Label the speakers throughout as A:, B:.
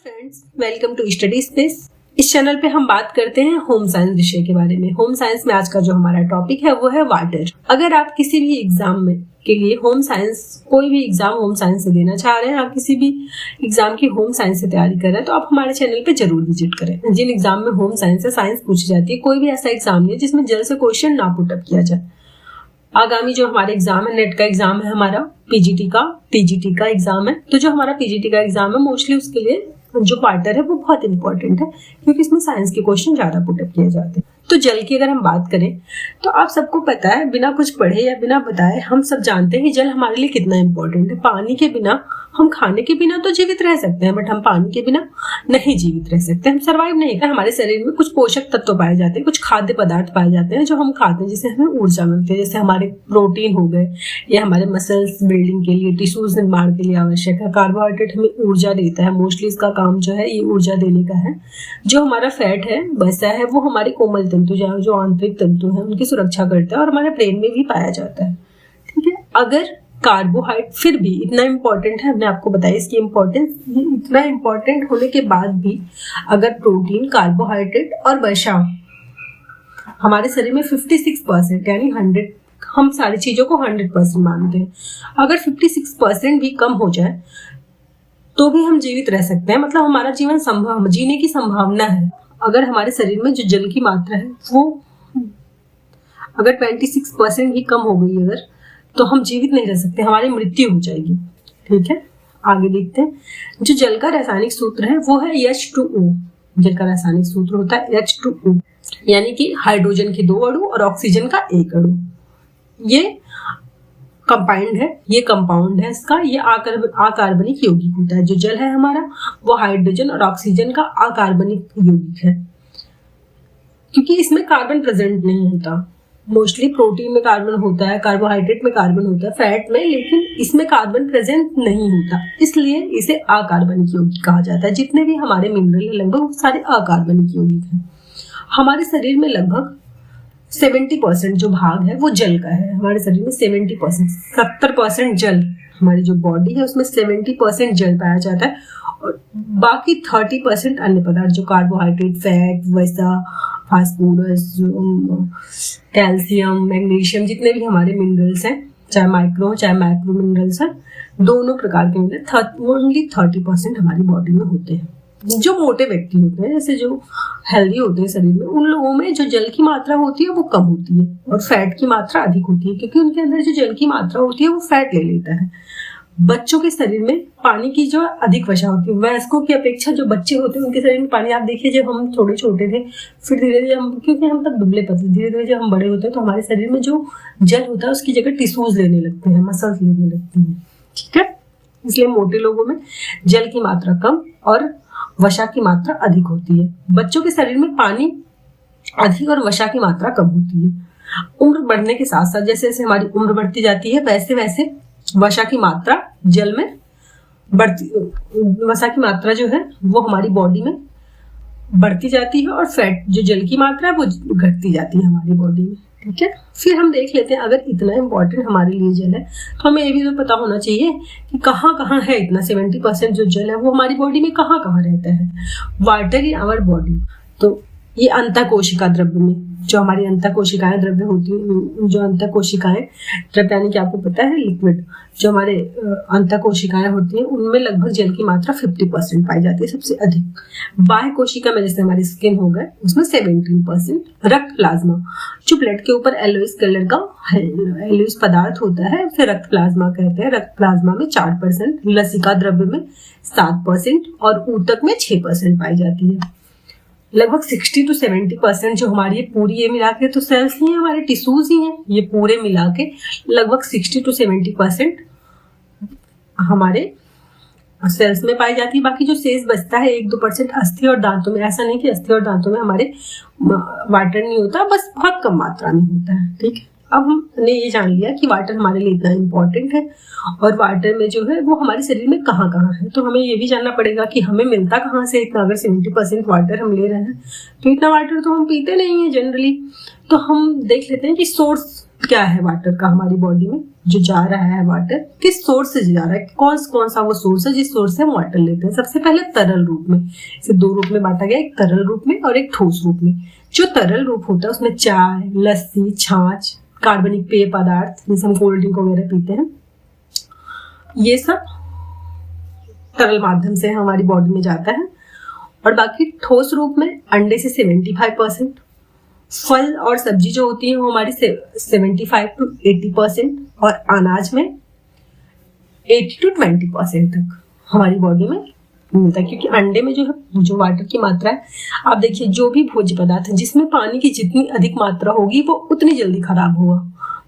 A: Friends, welcome to study space. इस चैनल पे हम बात करते हैं होम साइंस विषय के बारे में। होम साइंस में आज का जो हमारा टॉपिक है वो है वाटर। अगर आप किसी भी एग्जाम में के लिए होम साइंस, कोई भी एग्जाम होम साइंस से देना चाह रहे हैं, आप किसी भी एग्जाम की होम साइंस से तैयारी कर रहे हैं, तो आप हमारे चैनल पे जरूर विजिट करें। जिन एग्जाम में होम साइंस से साइंस पूछी जाती है, कोई भी ऐसा एग्जाम नहीं है जिसमें जल्द से क्वेश्चन ना पुटअप किया जाए। आगामी जो हमारे एग्जाम है, नेट का एग्जाम है, हमारा पीजीटी का टीजीटी का एग्जाम है। तो जो हमारा पीजीटी का एग्जाम है, मोस्टली उसके लिए जो वाटर है वो बहुत इंपॉर्टेंट है, क्योंकि इसमें साइंस के क्वेश्चन ज्यादा पुटअप किए जाते हैं। तो जल की अगर हम बात करें तो आप सबको पता है, बिना कुछ पढ़े या बिना बताए हम सब जानते हैं कि जल हमारे लिए कितना इंपॉर्टेंट है। पानी के बिना, हम खाने के बिना तो जीवित रह सकते हैं, बट हम पानी के बिना नहीं जीवित रह सकते, हम सर्वाइव नहीं कर। हमारे शरीर में कुछ पोषक तत्व पाए जाते हैं, कुछ खाद्य पदार्थ पाए जाते हैं जो हम खाते हैं, जिससे हमें ऊर्जा मिलती है। जैसे हमारे प्रोटीन हो गए, या हमारे मसल्स बिल्डिंग के लिए, टिश्यूज निर्माण के लिए आवश्यक है। कार्बोहाइड्रेट हमें ऊर्जा देता है, मोस्टली इसका काम जो है ये ऊर्जा देने का है। जो हमारा फैट है, वसा है, वो हमारे कोमल तंतु जो आंतरिक तंतु है उनकी सुरक्षा करता है और हमारे ब्रेन में भी पाया जाता है। ठीक है, अगर कार्बोहाइड्रेट फिर भी इतना इम्पोर्टेंट है, हमने आपको बताया इसकी इम्पोर्टेंस, इतना इम्पोर्टेंट होने के बाद भी अगर प्रोटीन, कार्बोहाइड्रेट और वसा हमारे शरीर में 56% यानी 100, हम सारी चीजों को 100% मानते हैं, अगर 56% भी कम हो जाए तो भी हम जीवित रह सकते हैं। मतलब हमारा जीवन संभव, जीने की संभावना है। अगर हमारे शरीर में जो जल की मात्रा है वो अगर 26% भी कम हो गई अगर, तो हम जीवित नहीं रह सकते, हमारी मृत्यु हो जाएगी। ठीक है, आगे देखते हैं। जो जल का रासायनिक सूत्र है वो है H2O। जल का रासायनिक सूत्र होता है H2O, यानी कि हाइड्रोजन के 2 अणु और ऑक्सीजन का 1 अणु। ये कंपाउंड है, ये कंपाउंड है इसका, ये अकार्बनिक यौगिक होता है। जो जल है हमारा वो हाइड्रोजन और ऑक्सीजन का अकार्बनिक यौगिक है, क्योंकि इसमें कार्बन प्रेजेंट नहीं होता। मोस्टली प्रोटीन में कार्बन होता है, कार्बोहाइड्रेट में कार्बन होता है, फैट में, लेकिन इसमें कार्बन प्रेजेंट नहीं होता, इसलिए इसे अकार्बनिक यौगिक कहा जाता है। जितने भी हमारे मिनरल है लगभग वो सारे अकार्बनिक यौगिक हैं। हमारे शरीर में लगभग 70% जो भाग है वो जल का है। हमारे शरीर में 70% जल, हमारी जो बॉडी है उसमें 70% जल पाया जाता है, और बाकी 30% अन्य पदार्थ जो कार्बोहाइड्रेट, फैट, वसा, फास्फोरस, कैल्शियम, मैग्नीशियम, जितने भी हमारे मिनरल्स हैं, चाहे माइक्रो चाहे मैक्रो मिनरल्स हैं, दोनों प्रकार के मिनरल ओनली 30% हमारी बॉडी में होते हैं। जो मोटे व्यक्ति होते हैं, जैसे जो हेल्दी होते हैं शरीर में, उन लोगों में जो जल की मात्रा होती है वो कम होती है और फैट की मात्रा अधिक होती है, क्योंकि उनके अंदर जो जल की मात्रा होती है वो फैट ले लेता है। बच्चों के शरीर में पानी की जो अधिक वसा होती है, वयस्कों की अपेक्षा जो बच्चे होते हैं उनके शरीर में पानी, आप देखिए जब हम थोड़े छोटे थे, फिर धीरे धीरे हम, क्योंकि हम तब दुबले पतले, धीरे धीरे जब हम बड़े होते हैं तो हमारे शरीर में जो जल होता है उसकी जगह टिश्यूज लेने लगते हैं, मसल्स लेने लगती हैं। ठीक है, इसलिए मोटे लोगों में जल की मात्रा कम और वसा की मात्रा अधिक होती है। बच्चों के शरीर में पानी अधिक और वसा की मात्रा कम होती है। उम्र बढ़ने के साथ साथ, जैसे जैसे हमारी उम्र बढ़ती जाती है, वैसे वैसे वसा की मात्रा जल में बढ़ती, वसा की मात्रा जो है वो हमारी बॉडी में बढ़ती जाती है, और फैट जो जल की मात्रा है वो घटती जाती है हमारी बॉडी में। ठीक है, फिर हम देख लेते हैं, अगर इतना इम्पोर्टेंट हमारे लिए जल है तो हमें ये भी तो पता होना चाहिए कि कहाँ कहाँ है इतना 70% जो जल है वो हमारी बॉडी में कहाँ कहाँ रहता है। वाटर इन आवर बॉडी, तो ये अंतःकोशिका द्रव्य में, जो हमारी अंतःकोशिकाएं द्रव्य होती हैं, जो अंतःकोशिकाएं द्रव्य यानी कि आपको पता है लिक्विड, जो हमारे अंतःकोशिकाएं होती हैं उनमें लगभग जल की मात्रा 50% पाई जाती है, सबसे अधिक। बाह्य कोशिका में जैसे हमारी स्किन हो गए उसमें 17%। रक्त प्लाज्मा, जो ब्लड के ऊपर येलोइश कलर का येलोइश पदार्थ होता है उसे रक्त प्लाज्मा कहते हैं। रक्त प्लाज्मा में 4%, लसिका द्रव्य में 7% और ऊतक में 6% पाई जाती है। लगभग 60 to 70% जो हमारी ये पूरी, ये मिला के तो सेल्स ही हैं, हमारे टिश्यूज ही हैं, ये पूरे मिला के लगभग 60 to 70% हमारे सेल्स में पाई जाती है। बाकी जो शेष बचता है 1-2% अस्थि और दांतों में। ऐसा नहीं कि अस्थि और दांतों में हमारे वाटर नहीं होता, बस बहुत कम मात्रा में होता है। ठीक है, अब हमने ये जान लिया कि वाटर हमारे लिए इतना इम्पोर्टेंट है, और वाटर में जो है वो हमारे शरीर में कहाँ कहाँ है। तो हमें ये भी जानना पड़ेगा कि हमें मिलता कहाँ से इतना। अगर 70% वाटर हम ले रहे हैं तो इतना वाटर तो हम पीते नहीं है जनरली। तो हम देख लेते हैं कि सोर्स क्या है वाटर का हमारी बॉडी में, जो जा रहा है वाटर किस सोर्स से जा रहा है, कौन सा वो सोर्स है जिस सोर्स से हम वाटर लेते हैं। सबसे पहले तरल रूप में, इसे दो रूप में बांटा गया, एक तरल रूप में और एक ठोस रूप में। जो तरल रूप होता है उसमें चाय, लस्सी, छाछ, कार्बनिक पेय पदार्थ जैसे हम कोल्ड ड्रिंक वगैरह पीते हैं, ये सब तरल माध्यम से हमारी बॉडी में जाता है। और बाकी ठोस रूप में अंडे से 75%, फल और सब्जी जो होती है वो हमारी 75 to 80%, और अनाज में 80 to 20% तक हमारी बॉडी में मिलता है। क्योंकि अंडे में जो है जो वाटर की मात्रा है, आप देखिए जो भी भोज्य पदार्थ है जिसमें पानी की जितनी अधिक मात्रा होगी वो उतनी जल्दी खराब होगा,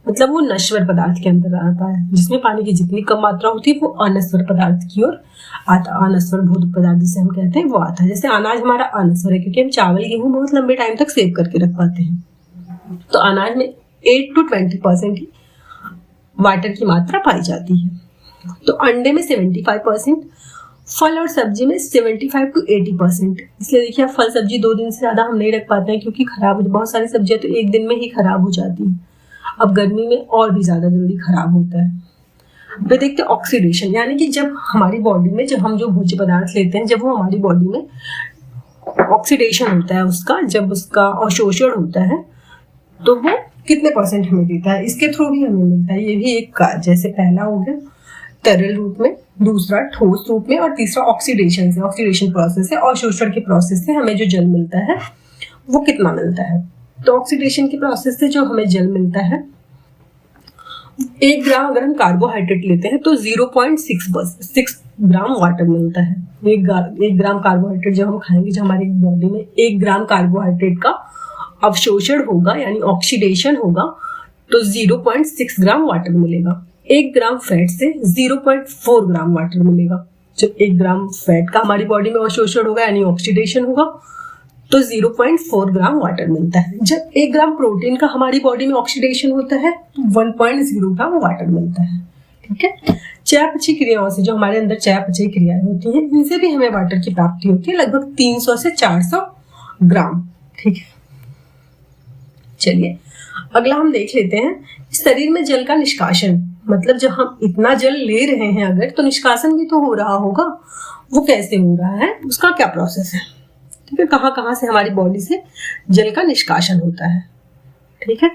A: मतलब वो नश्वर पदार्थ के अंदर आता है। जिसमें पानी की जितनी कम मात्रा होती है वो अनस्वर पदार्थ की ओर आता, अनस्वर भोज्य पदार्थ जिसे हम कहते हैं वो आता है। जैसे अनाज हमारा अनस्वर है क्योंकि हम चावल गेहूं बहुत लंबे टाइम तक सेव करके रख पाते हैं। तो अनाज में 8 to 20% ही वाटर की मात्रा पाई जाती है। तो अंडे में 75%, फल और सब्जी में 75 to 80%। इसलिए देखिए फल सब्जी 2 दिन से ज्यादा हम नहीं रख पाते हैं क्योंकि खराब हो, बहुत सारी सब्जियां तो 1 दिन में ही खराब हो जाती है। अब गर्मी में और भी ज्यादा जल्दी खराब होता है। फिर देखते हैं ऑक्सीडेशन, यानी कि जब हमारी बॉडी में जब हम जो भोज्य पदार्थ लेते हैं, जब वो हमारी बॉडी में ऑक्सीडेशन होता है उसका, जब उसका अवशोषण होता है तो वो कितने % हमें देता है, इसके थ्रू भी हमें मिलता है। ये भी एक कार्य, जैसे पहला हो गया तरल रूप में, दूसरा ठोस रूप में, और तीसरा ऑक्सीडेशन से, ऑक्सीडेशन प्रोसेस से, अवशोषण के प्रोसेस से हमें जो जल मिलता है वो कितना मिलता है। तो ऑक्सीडेशन के प्रोसेस से जो हमें जल मिलता है, 1 ग्राम अगर हम कार्बोहाइड्रेट लेते हैं तो 0.6 ग्राम वाटर मिलता है। 1 ग्राम कार्बोहाइड्रेट जब हम खाएंगे, जो हमारी बॉडी में 1 ग्राम कार्बोहाइड्रेट का अवशोषण होगा यानी ऑक्सीडेशन होगा तो 0.6 ग्राम वाटर मिलेगा। 1 ग्राम फैट से 0.4 ग्राम वाटर मिलेगा। जब 1 ग्राम फैट का हमारी बॉडी में अवशोषण होगा यानी ऑक्सीडेशन होगा तो 0.4 ग्राम वाटर मिलता है। जब 1 ग्राम प्रोटीन का हमारी बॉडी में ऑक्सीडेशन होता है तो 1.0 ग्राम वाटर मिलता है। ठीक है, चयापचय क्रियाओं से, जो हमारे अंदर चयापचय क्रियाएं होती हैं, इनसे भी हमें वाटर की प्राप्ति होती है, लगभग 300 से 400 ग्राम। ठीक है, चलिए अगला हम देख लेते हैं शरीर में जल का निष्कासन। मतलब जब हम इतना जल ले रहे हैं अगर, तो निष्कासन भी तो हो रहा होगा, वो कैसे हो रहा है, उसका क्या प्रोसेस है। ठीक है, कहाँ से हमारी बॉडी से जल का निष्कासन होता है। ठीक है,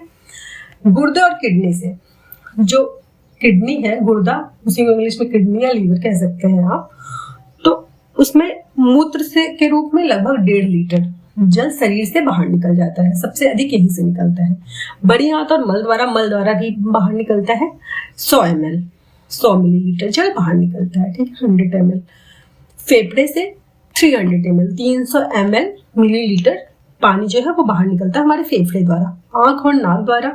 A: गुर्दे और किडनी से। जो किडनी है, गुर्दा, उसी को इंग्लिश में किडनी या लीवर कह सकते हैं आप, तो उसमें मूत्र से के रूप में लगभग 1.5 लीटर जल शरीर से बाहर निकल जाता है। सबसे अधिक यहीं से निकलता है। बड़ी आंत और मल द्वारा भी बाहर निकलता है। 100 मिलीलीटर जल बाहर निकलता है। ठीक है, 100 ml। फेफड़े से 300 ml, 300 ml मिलीलीटर पानी जो है वो बाहर निकलता है हमारे फेफड़े द्वारा। आंख और नाक द्वारा,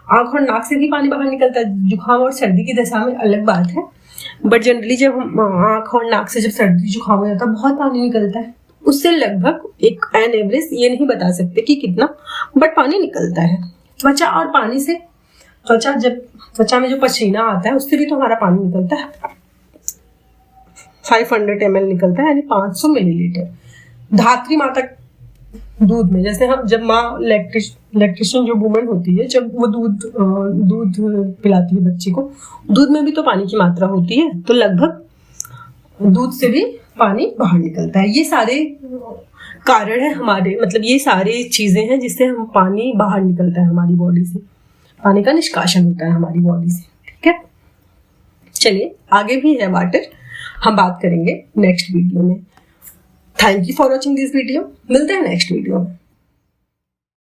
A: आंख और नाक से भी पानी बाहर निकलता है। जुकाम और सर्दी की दशा में अलग बात है, बट जनरली जब आंख और नाक से जब सर्दी जुकाम हो जाता है बहुत पानी निकलता है। उससे लगभग एक एन एवरेज ये नहीं बता सकते कि कितना, बट पानी निकलता है। त्वचा और पानी से, त्वचा में जो पसीना आता है उससे भी तो हमारा पानी निकलता है। 500 ml निकलता है यानी 500 मिलीलीटर। धात्री माता दूध में, जैसे हम जब माँ लैक्टेशन जो वुमन होती है, जब वो दूध पिलाती है बच्चे को, दूध में भी तो पानी की मात्रा होती है, तो लगभग दूध से भी पानी बाहर निकलता है। ये सारे कारण है हमारे, मतलब ये सारी चीजें हैं जिससे हम पानी बाहर निकलता है हमारी बॉडी से, पानी का निष्कासन होता है हमारी बॉडी से। ठीक है, चलिए आगे भी है वाटर, हम बात करेंगे नेक्स्ट वीडियो में। Thank you for watching this video. मिलते हैं नेक्स्ट वीडियो में।